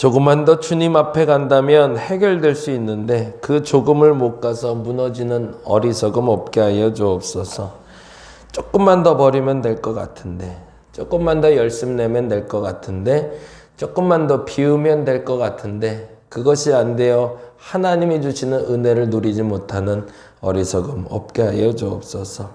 조금만 더 주님 앞에 간다면 해결될 수 있는데 그 조금을 못 가서 무너지는 어리석음 없게 하여 주옵소서. 조금만 더 버리면 될 것 같은데, 조금만 더 열심 내면 될 것 같은데, 조금만 더 비우면 될 것 같은데 그것이 안 되어 하나님이 주시는 은혜를 누리지 못하는 어리석음 없게 하여 주옵소서.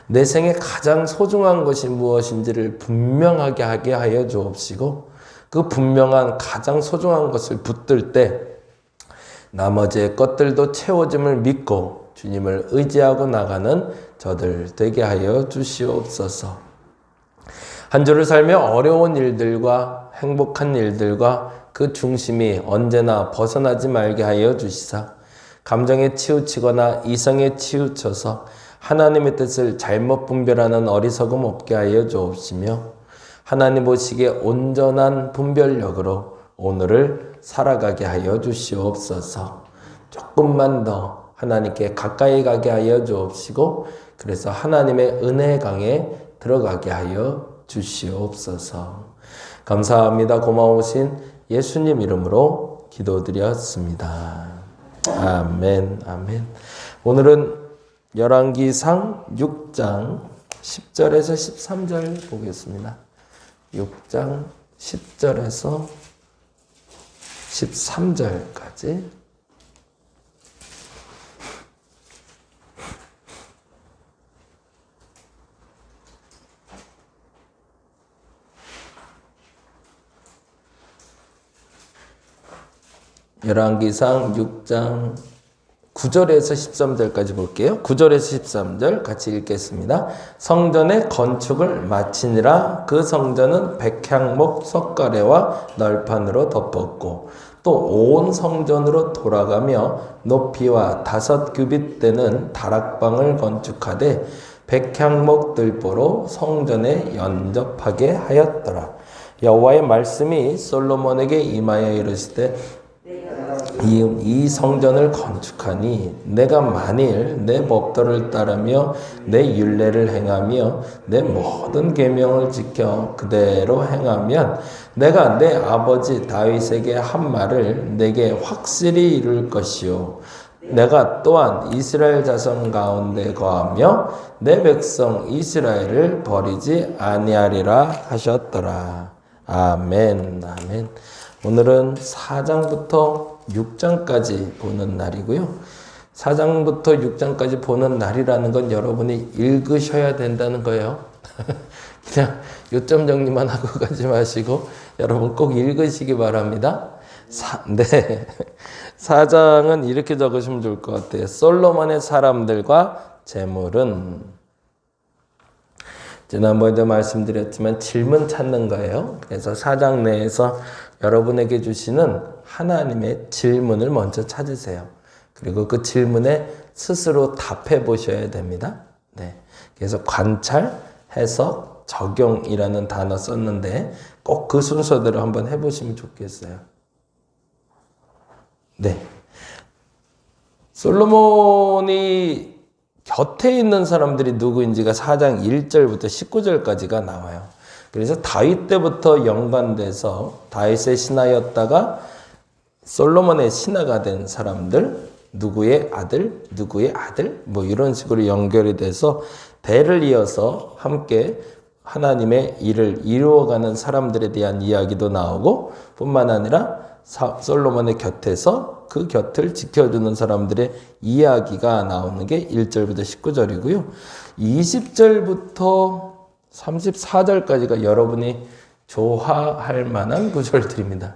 내 생에 가장 소중한 것이 무엇인지를 분명하게 하게 하여 주옵시고 그 분명한 가장 소중한 것을 붙들 때 나머지의 것들도 채워짐을 믿고 주님을 의지하고 나가는 저들 되게 하여 주시옵소서. 한 주를 살며 어려운 일들과 행복한 일들과 그 중심이 언제나 벗어나지 말게 하여 주시사 감정에 치우치거나 이성에 치우쳐서 하나님의 뜻을 잘못 분별하는 어리석음 없게 하여 주옵시며 하나님 보시기에 온전한 분별력으로 오늘을 살아가게 하여 주시옵소서. 조금만 더 하나님께 가까이 가게 하여 주옵시고 그래서 하나님의 은혜 강에 들어가게 하여 주시옵소서. 감사합니다. 고마우신 예수님 이름으로 기도드렸습니다. 아멘, 아멘. 오늘은 열왕기상 6장 10절에서 13절 보겠습니다. 6장 10절에서 13절까지 열왕기상 6장 9절에서 13절까지 볼게요. 9절에서 13절 같이 읽겠습니다. 성전의 건축을 마치니라. 그 성전은 백향목 석가래와 널판으로 덮었고 또 온 성전으로 돌아가며 높이와 5규빗 되는 다락방을 건축하되 백향목 들보로 성전에 연접하게 하였더라. 여호와의 말씀이 솔로몬에게 임하여 이르시되 이 성전을 건축하니 내가 만일 내 법도를 따르며 내 율례를 행하며 내 모든 계명을 지켜 그대로 행하면 내가 내 아버지 다윗에게 한 말을 내게 확실히 이룰 것이요 내가 또한 이스라엘 자손 가운데 거하며 내 백성 이스라엘을 버리지 아니하리라 하셨더라. 아멘, 아멘. 오늘은 4장부터 6장까지 보는 날이고요. 4장부터 6장까지 보는 날이라는 건 여러분이 읽으셔야 된다는 거예요. 그냥 요점 정리만 하고 가지 마시고 여러분 꼭 읽으시기 바랍니다. 네. 4장은 이렇게 적으시면 좋을 것 같아요. 솔로몬의 사람들과 재물은 지난번에도 말씀드렸지만 질문 찾는 거예요. 그래서 4장 내에서 여러분에게 주시는 하나님의 질문을 먼저 찾으세요. 그리고 그 질문에 스스로 답해 보셔야 됩니다. 네. 그래서 관찰, 해석, 적용이라는 단어 썼는데 꼭 그 순서대로 한번 해보시면 좋겠어요. 네. 솔로몬이 곁에 있는 사람들이 누구인지가 4장 1절부터 19절까지가 나와요. 그래서 다윗 때부터 연관돼서 다윗의 신하였다가 솔로몬의 신하가 된 사람들, 누구의 아들, 누구의 아들, 뭐 이런 식으로 연결이 돼서 대를 이어서 함께 하나님의 일을 이루어가는 사람들에 대한 이야기도 나오고 뿐만 아니라 솔로몬의 곁에서 그 곁을 지켜주는 사람들의 이야기가 나오는 게 1절부터 19절이고요. 20절부터 34절까지가 여러분이 좋아할 만한 구절들입니다.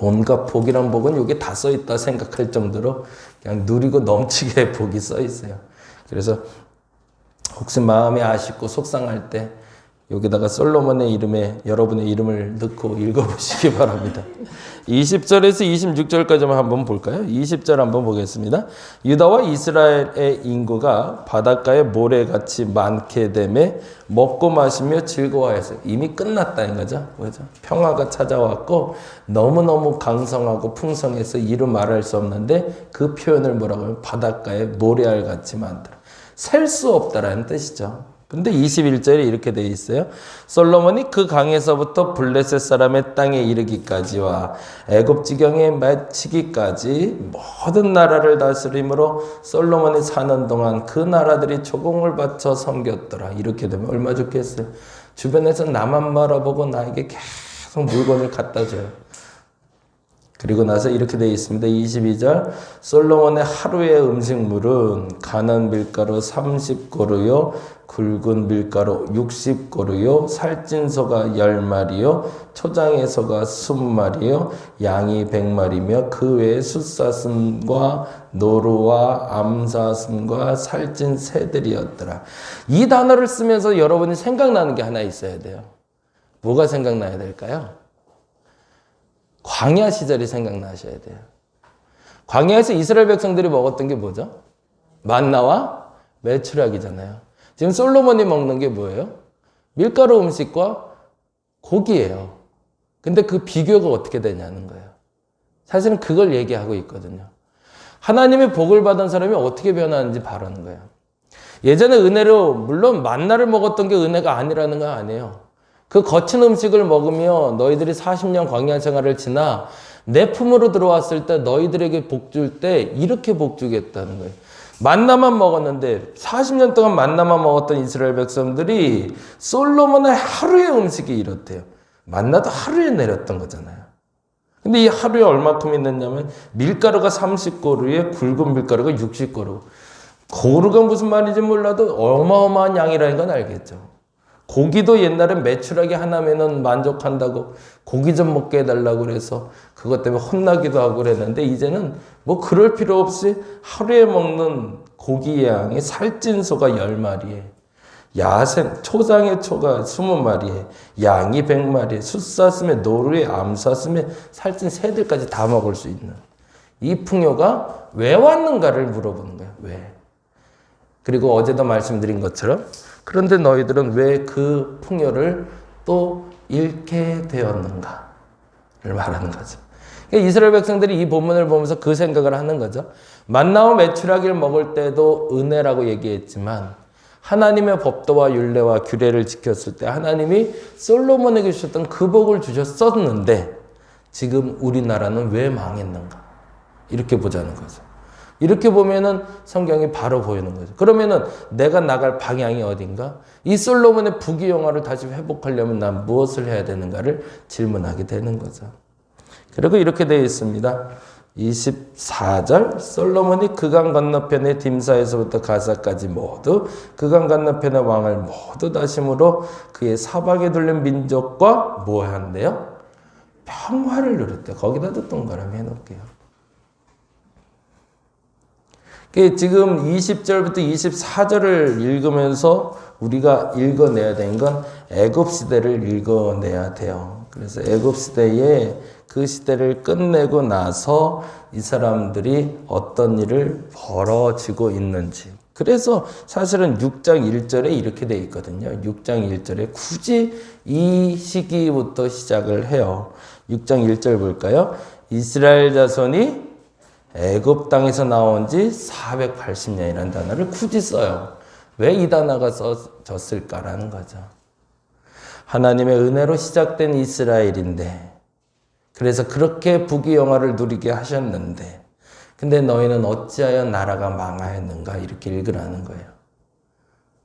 온갖 복이란 복은 여기 다 써있다 생각할 정도로 그냥 누리고 넘치게 복이 써있어요. 그래서 혹시 마음이 아쉽고 속상할 때 여기다가 솔로몬의 이름에 여러분의 이름을 넣고 읽어보시기 바랍니다. 20절에서 26절까지만 한번 볼까요? 20절 한번 보겠습니다. 유다와 이스라엘의 인구가 바닷가의 모래같이 많게 되매 먹고 마시며 즐거워했어요. 이미 끝났다는 거죠. 그렇죠? 평화가 찾아왔고 너무너무 강성하고 풍성해서 이루 말할 수 없는데 그 표현을 뭐라고 하면 바닷가의 모래알같이 많더라. 셀 수 없다라는 뜻이죠. 근데 21절에 이렇게 되어 있어요. 솔로몬이 그 강에서부터 블레셋 사람의 땅에 이르기까지와 애굽 지경에 마치기까지 모든 나라를 다스림으로 솔로몬이 사는 동안 그 나라들이 조공을 바쳐 섬겼더라. 이렇게 되면 얼마 좋겠어요. 주변에서 나만 바라보고 나에게 계속 물건을 갖다 줘요. 그리고 나서 이렇게 되어 있습니다. 22절 솔로몬의 하루의 음식물은 가난 밀가루 30고루요 굵은 밀가루 60고루요 살찐 소가 10마리요 초장의 소가 20마리요 양이 100마리며 그 외에 숫사슴과 노루와 암사슴과 살찐 새들이었더라. 이 단어를 쓰면서 여러분이 생각나는 게 하나 있어야 돼요. 뭐가 생각나야 될까요? 광야 시절이 생각나셔야 돼요. 광야에서 이스라엘 백성들이 먹었던 게 뭐죠? 만나와 메추라기잖아요. 지금 솔로몬이 먹는 게 뭐예요? 밀가루 음식과 고기예요. 근데 그 비교가 어떻게 되냐는 거예요. 사실은 그걸 얘기하고 있거든요. 하나님의 복을 받은 사람이 어떻게 변하는지 바라는 거예요. 예전에 은혜로 물론 만나를 먹었던 게 은혜가 아니라는 건 아니에요. 그 거친 음식을 먹으며 너희들이 40년 광야 생활을 지나 내 품으로 들어왔을 때 너희들에게 복 줄 때 이렇게 복 주겠다는 거예요. 만나만 먹었는데 40년 동안 만나만 먹었던 이스라엘 백성들이 솔로몬의 하루의 음식이 이렇대요. 만나도 하루에 내렸던 거잖아요. 근데 이 하루에 얼마큼 있느냐면 밀가루가 30고루에 굵은 밀가루가 60고루. 고루가 무슨 말인지 몰라도 어마어마한 양이라는 건 알겠죠. 고기도 옛날엔 메추라기 하나면은 만족한다고 고기 좀 먹게 해달라고 그래서 그것 때문에 혼나기도 하고 그랬는데 이제는 뭐 그럴 필요 없이 하루에 먹는 고기 양이 살찐 소가 10마리에 야생 초장의 초가 20마리에 양이 100마리에 숫사슴에 노루에 암사슴에 살찐 새들까지 다 먹을 수 있는 이 풍요가 왜 왔는가를 물어보는 거예요. 왜? 그리고 어제도 말씀드린 것처럼 그런데 너희들은 왜 그 풍요를 또 잃게 되었는가를 말하는 거죠. 그러니까 이스라엘 백성들이 이 본문을 보면서 그 생각을 하는 거죠. 만나와 메추라기를 먹을 때도 은혜라고 얘기했지만 하나님의 법도와 율례와 규례를 지켰을 때 하나님이 솔로몬에게 주셨던 그 복을 주셨었는데 지금 우리나라는 왜 망했는가? 이렇게 보자는 거죠. 이렇게 보면은 성경이 바로 보이는 거죠. 그러면은 내가 나갈 방향이 어딘가? 이 솔로몬의 부귀영화를 다시 회복하려면 난 무엇을 해야 되는가를 질문하게 되는 거죠. 그리고 이렇게 되어 있습니다. 24절 솔로몬이 그강 건너편의 딤사에서부터 가사까지 모두 그강 건너편의 왕을 모두 다심으로 그의 사방에 둘린 민족과 뭐 한대요? 평화를 누렸대. 거기다도 동그라미 해놓을게요. 지금 20절부터 24절을 읽으면서 우리가 읽어내야 되는 건 애굽 시대를 읽어내야 돼요. 그래서 애굽 시대에 그 시대를 끝내고 나서 이 사람들이 어떤 일을 벌어지고 있는지. 그래서 사실은 6장 1절에 이렇게 돼 있거든요. 6장 1절에 굳이 이 시기부터 시작을 해요. 6장 1절 볼까요? 이스라엘 자손이 애굽 땅에서 나온 지 480년이라는 단어를 굳이 써요. 왜 이 단어가 써졌을까라는 거죠. 하나님의 은혜로 시작된 이스라엘인데 그래서 그렇게 부귀영화를 누리게 하셨는데 근데 너희는 어찌하여 나라가 망하였는가 이렇게 읽으라는 거예요.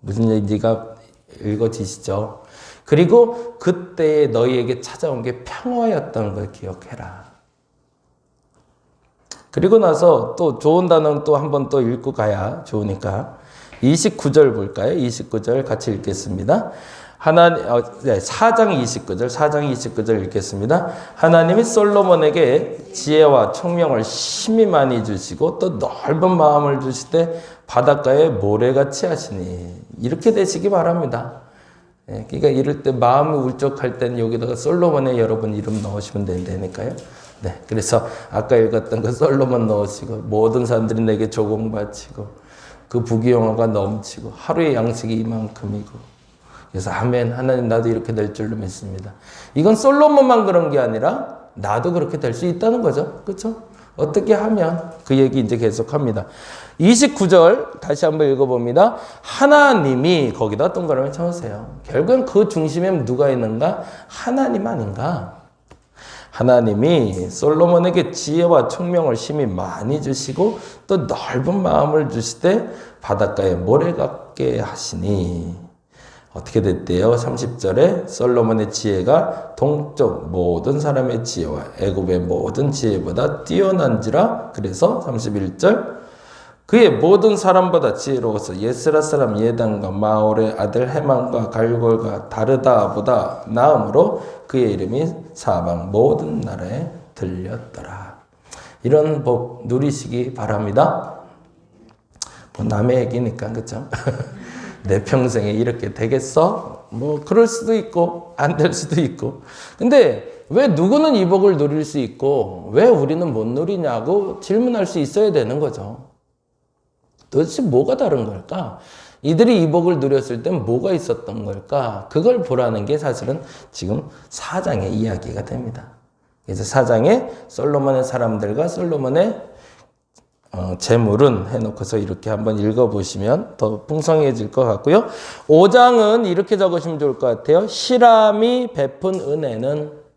무슨 얘기가 읽어지시죠? 그리고 그때 너희에게 찾아온 게 평화였던 걸 기억해라. 그리고 나서 또 좋은 단어는 또 한 번 또 읽고 가야 좋으니까 29절 볼까요? 29절 같이 읽겠습니다. 4장 29절 읽겠습니다. 하나님이 솔로몬에게 지혜와 총명을 심히 많이 주시고 또 넓은 마음을 주시되 바닷가에 모래같이 하시니 이렇게 되시기 바랍니다. 그러니까 이럴 때 마음이 울적할 때는 여기다가 솔로몬의 여러분 이름 넣으시면 된다니까요. 네, 그래서 아까 읽었던 그 솔로몬 넣으시고 모든 사람들이 내게 조공 바치고 그 부귀영화가 넘치고 하루의 양식이 이만큼이고 그래서 아멘 하나님 나도 이렇게 될 줄로 믿습니다. 이건 솔로몬만 그런 게 아니라 나도 그렇게 될 수 있다는 거죠. 그렇죠? 어떻게 하면? 그 얘기 이제 계속합니다. 29절 다시 한번 읽어봅니다. 하나님이 거기다 동그라미 쳐주세요. 결국은 그 중심에 누가 있는가? 하나님 아닌가? 하나님이 솔로몬에게 지혜와 총명을 심히 많이 주시고 또 넓은 마음을 주시되 바닷가에 모래 같게 하시니 어떻게 됐대요? 30절에 솔로몬의 지혜가 동쪽 모든 사람의 지혜와 애굽의 모든 지혜보다 뛰어난지라. 그래서 31절 그의 모든 사람보다 지혜로워서 예스라 사람 예단과 마올의 아들 헤만과 갈골과 다르다보다 나음으로 그의 이름이 사방 모든 나라에 들렸더라. 이런 복 누리시기 바랍니다. 뭐 남의 얘기니까 그렇죠? 내 평생에 이렇게 되겠어? 뭐 그럴 수도 있고 안 될 수도 있고. 근데 왜 누구는 이 복을 누릴 수 있고 왜 우리는 못 누리냐고 질문할 수 있어야 되는 거죠. 도대체 뭐가 다른 걸까? 이들이 이 복을 누렸을 땐 뭐가 있었던 걸까? 그걸 보라는 게 사실은 지금 4장의 이야기가 됩니다. 그래서 4장에 솔로몬의 사람들과 솔로몬의 재물은 해놓고서 이렇게 한번 읽어보시면 더 풍성해질 것 같고요. 5장은 이렇게 적으시면 좋을 것 같아요. 히람이 베푼 은혜는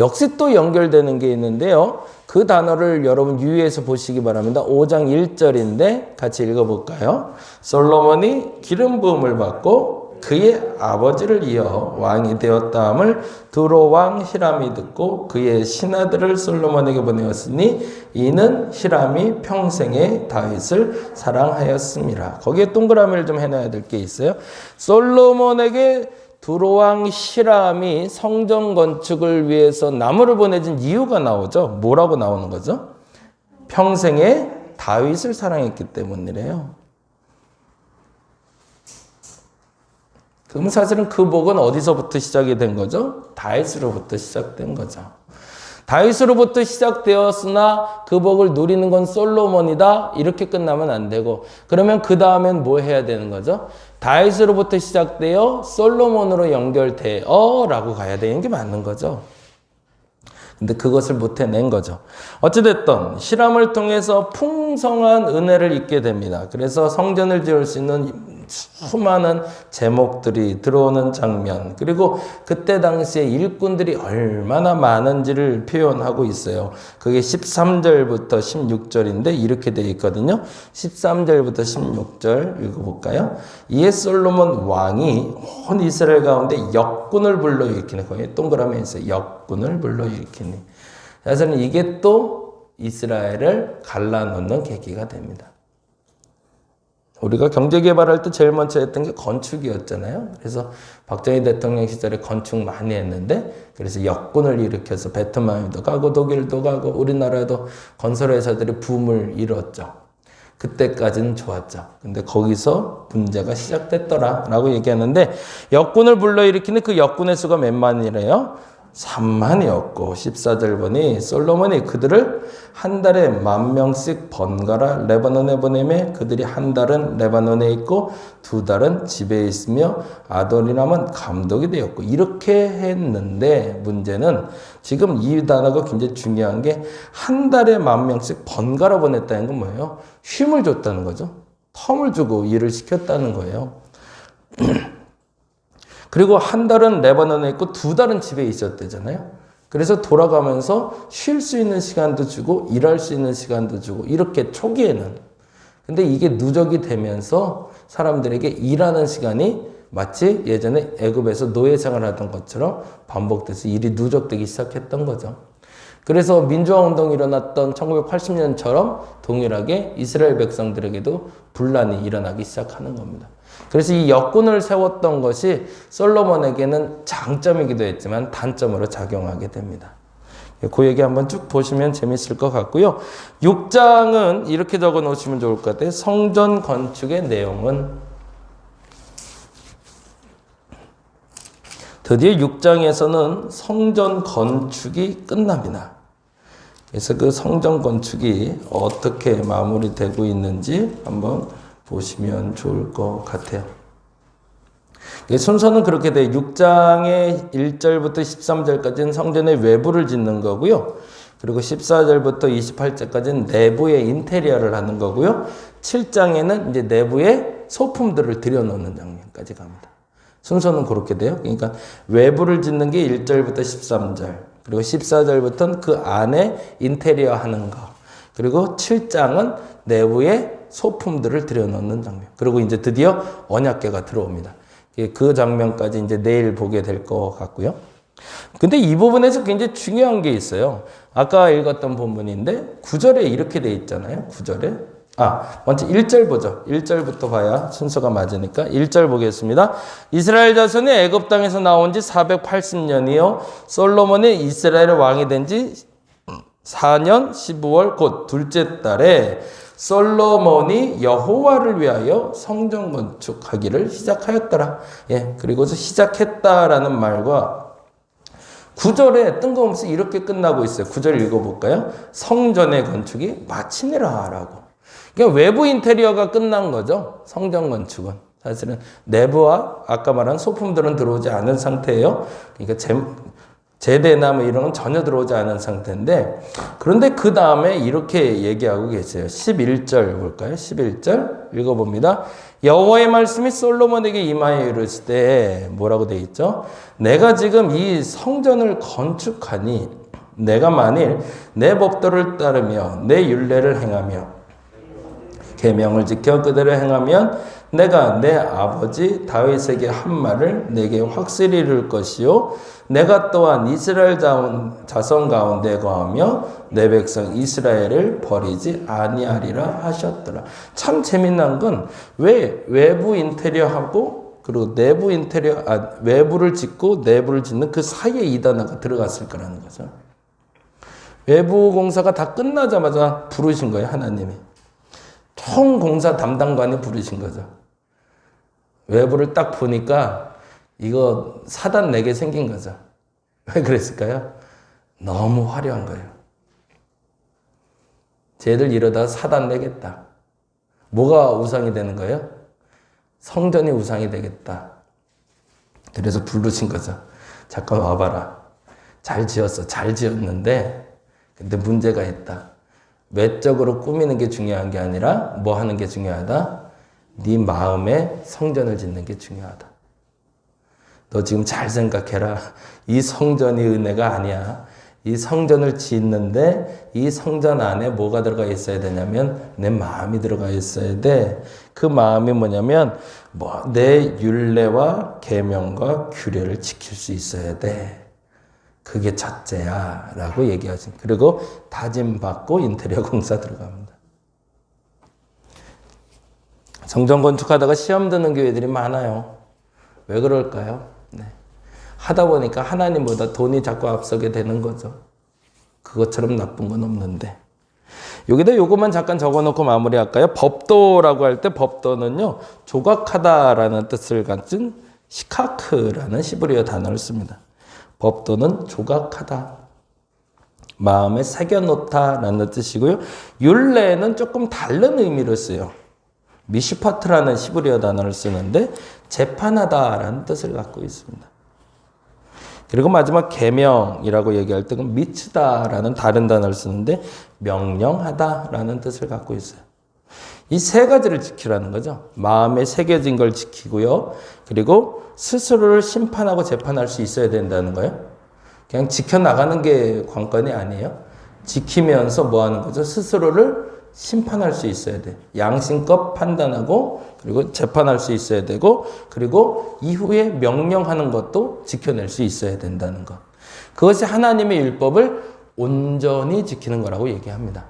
역시 또 연결되는 게 있는데요. 그 단어를 여러분 유의해서 보시기 바랍니다. 5장 1절인데 같이 읽어볼까요? 솔로몬이 기름 부음을 받고 그의 아버지를 이어 왕이 되었다함을 두로왕 히람이 듣고 그의 신하들을 솔로몬에게 보내었으니 이는 히람이 평생에 다윗을 사랑하였습니다. 거기에 동그라미를 좀 해놔야 될 게 있어요. 솔로몬에게 두로왕 히람이 성전 건축을 위해서 나무를 보내준 이유가 나오죠. 뭐라고 나오는 거죠? 평생에 다윗을 사랑했기 때문이래요. 그럼 사실은 그 복은 어디서부터 시작이 된 거죠? 다윗으로부터 시작된 거죠. 다윗으로부터 시작되었으나 그 복을 누리는 건 솔로몬이다. 이렇게 끝나면 안 되고 그러면 그 다음엔 뭐 해야 되는 거죠? 다윗으로부터 시작되어 솔로몬으로 연결되어 라고 가야 되는 게 맞는 거죠. 근데 그것을 못 해낸 거죠. 어찌됐든 히람을 통해서 풍성한 은혜를 입게 됩니다. 그래서 성전을 지을 수 있는 수많은 제목들이 들어오는 장면, 그리고 그때 당시에 일꾼들이 얼마나 많은지를 표현하고 있어요. 그게 13절부터 16절인데 이렇게 되어 있거든요. 13절부터 16절 읽어볼까요? 이에 솔로몬 왕이 온 이스라엘 가운데 역군을 불러일으키는 거예요. 동그라미에 있어요. 역군을 불러일으키니. 사실은 이게 또 이스라엘을 갈라놓는 계기가 됩니다. 우리가 경제개발할 때 제일 먼저 했던 게 건축이었잖아요. 그래서 박정희 대통령 시절에 건축 많이 했는데 그래서 역군을 일으켜서 베트남도 가고 독일도 가고 우리나라도 건설회사들이 붐을 이뤘죠. 그때까지는 좋았죠. 근데 거기서 문제가 시작됐더라라고 얘기하는데 역군을 불러일으키는 그 역군의 수가 몇 만이래요? 3만이었고 14절 보니 솔로몬이 그들을 한 달에 10,000명씩 번갈아 레바논에 보내매 그들이 한 달은 레바논에 있고 2달은 집에 있으며 아도니람은 감독이 되었고 이렇게 했는데 문제는 지금 이 단어가 굉장히 중요한 게 한 달에 10,000명씩 번갈아 보냈다는 건 뭐예요? 쉼을 줬다는 거죠. 텀을 주고 일을 시켰다는 거예요. 그리고 한 달은 레바논에 있고 2달은 집에 있었대잖아요. 그래서 돌아가면서 쉴 수 있는 시간도 주고 일할 수 있는 시간도 주고 이렇게 초기에는. 근데 이게 누적이 되면서 사람들에게 일하는 시간이 마치 예전에 애굽에서 노예생활을 하던 것처럼 반복돼서 일이 누적되기 시작했던 거죠. 그래서 민주화운동이 일어났던 1980년처럼 동일하게 이스라엘 백성들에게도 분란이 일어나기 시작하는 겁니다. 그래서 이 역군을 세웠던 것이 솔로몬에게는 장점이기도 했지만 단점으로 작용하게 됩니다. 그 얘기 한번 쭉 보시면 재밌을 것 같고요. 6장은 이렇게 적어 놓으시면 좋을 것 같아요. 성전 건축의 내용은 드디어 6장에서는 성전 건축이 끝납니다. 그래서 그 성전 건축이 어떻게 마무리되고 있는지 한번 보시면 좋을 것 같아요. 순서는 그렇게 돼. 6장의 1절부터 13절까지는 성전의 외부를 짓는 거고요. 그리고 14절부터 28절까지는 내부의 인테리어를 하는 거고요. 7장에는 이제 내부의 소품들을 들여놓는 장면까지 갑니다. 순서는 그렇게 돼요. 그러니까 외부를 짓는 게 1절부터 13절, 그리고 14절부터는 그 안에 인테리어 하는 거, 그리고 7장은 내부의 소품들을 들여놓는 장면. 그리고 이제 드디어 언약궤가 들어옵니다. 그 장면까지 이제 내일 보게 될 것 같고요. 근데 이 부분에서 굉장히 중요한 게 있어요. 아까 읽었던 본문인데 9절에 이렇게 돼 있잖아요. 9절에. 먼저 1절 보죠. 1절부터 봐야 순서가 맞으니까 1절 보겠습니다. 이스라엘 자손이 애굽 땅에서 나온 지 480년이요. 솔로몬이 이스라엘의 왕이 된 지 4년 15월 곧 둘째 달에 솔로몬이 여호와를 위하여 성전 건축하기를 시작하였더라. 그리고서 시작했다라는 말과 9절에 뜬금없이 이렇게 끝나고 있어요. 9절 읽어볼까요? 성전의 건축이 마치니라 라고. 그러니까 외부 인테리어가 끝난 거죠. 성전 건축은. 사실은 내부와 아까 말한 소품들은 들어오지 않은 상태예요. 그러니까 제대나 뭐 이런 건 전혀 들어오지 않은 상태인데, 그런데 그 다음에 이렇게 얘기하고 계세요. 11절 볼까요? 11절 읽어봅니다. 여호와의 말씀이 솔로몬에게 임하여 이르시되 뭐라고 돼 있죠? 내가 지금 이 성전을 건축하니 내가 만일 내 법도를 따르며 내 율례를 행하며 계명을 지켜 그대로 행하면 내가 내 아버지 다윗에게 한 말을 내게 확실히 이룰 것이요 내가 또한 이스라엘 자손 가운데 거하며 내 백성 이스라엘을 버리지 아니하리라 하셨더라. 참 재미난 건 왜 외부 인테리어하고 그리고 내부 인테리어 외부를 짓고 내부를 짓는 그 사이에 이 단어가 들어갔을 거라는 거죠. 외부 공사가 다 끝나자마자 부르신 거예요. 하나님이. 총 공사 담당관이 부르신 거죠. 외부를 딱 보니까 이거 사단 내게 생긴 거죠. 왜 그랬을까요? 너무 화려한 거예요. 쟤들 이러다 사단 내겠다. 뭐가 우상이 되는 거예요? 성전이 우상이 되겠다. 그래서 부르신 거죠. 잠깐 와봐라. 잘 지었어. 잘 지었는데 근데 문제가 있다. 외적으로 꾸미는 게 중요한 게 아니라 뭐 하는 게 중요하다? 네 마음에 성전을 짓는 게 중요하다. 너 지금 잘 생각해라. 이 성전이 은혜가 아니야. 이 성전을 짓는데 이 성전 안에 뭐가 들어가 있어야 되냐면 내 마음이 들어가 있어야 돼. 그 마음이 뭐냐면 내 율례와 계명과 규례를 지킬 수 있어야 돼. 그게 첫째야 라고 얘기하신. 그리고 다짐받고 인테리어 공사 들어갑니다. 성전 건축하다가 시험 드는 교회들이 많아요. 왜 그럴까요? 하다 보니까 하나님보다 돈이 자꾸 앞서게 되는 거죠. 그것처럼 나쁜 건 없는데. 여기다 요것만 잠깐 적어놓고 마무리할까요? 법도라고 할 때 법도는요. 조각하다라는 뜻을 가진 시카크라는 히브리어 단어를 씁니다. 법도는 조각하다. 마음에 새겨놓다라는 뜻이고요. 율례는 조금 다른 의미로 쓰여요. 미슈파트라는 히브리어 단어를 쓰는데 재판하다라는 뜻을 갖고 있습니다. 그리고 마지막 계명이라고 얘기할 때 미츠다라는 다른 단어를 쓰는데 명령하다라는 뜻을 갖고 있어요. 이 세 가지를 지키라는 거죠. 마음에 새겨진 걸 지키고요. 그리고 스스로를 심판하고 재판할 수 있어야 된다는 거예요. 그냥 지켜나가는 게 관건이 아니에요. 지키면서 뭐 하는 거죠? 스스로를 심판할 수 있어야 돼. 양심껏 판단하고 그리고 재판할 수 있어야 되고 그리고 이후에 명령하는 것도 지켜낼 수 있어야 된다는 것. 그것이 하나님의 율법을 온전히 지키는 거라고 얘기합니다.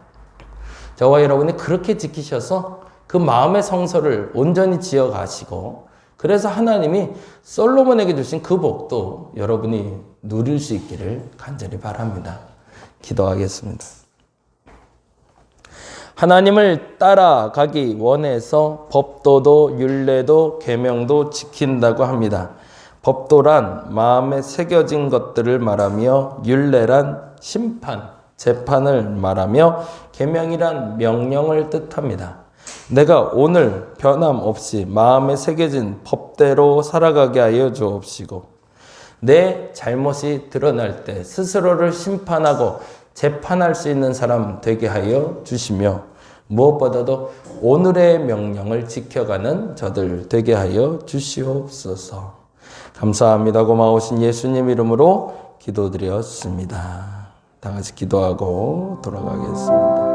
저와 여러분이 그렇게 지키셔서 그 마음의 성소를 온전히 지어가시고 그래서 하나님이 솔로몬에게 주신 그 복도 여러분이 누릴 수 있기를 간절히 바랍니다. 기도하겠습니다. 하나님을 따라가기 원해서 법도도 율례도 계명도 지킨다고 합니다. 법도란 마음에 새겨진 것들을 말하며 율례란 심판, 재판을 말하며 계명이란 명령을 뜻합니다. 내가 오늘 변함없이 마음에 새겨진 법대로 살아가게 하여 주옵시고 내 잘못이 드러날 때 스스로를 심판하고 재판할 수 있는 사람 되게 하여 주시며 무엇보다도 오늘의 명령을 지켜가는 저들 되게 하여 주시옵소서. 감사합니다. 고마우신 예수님 이름으로 기도드렸습니다. 다 같이 기도하고 돌아가겠습니다.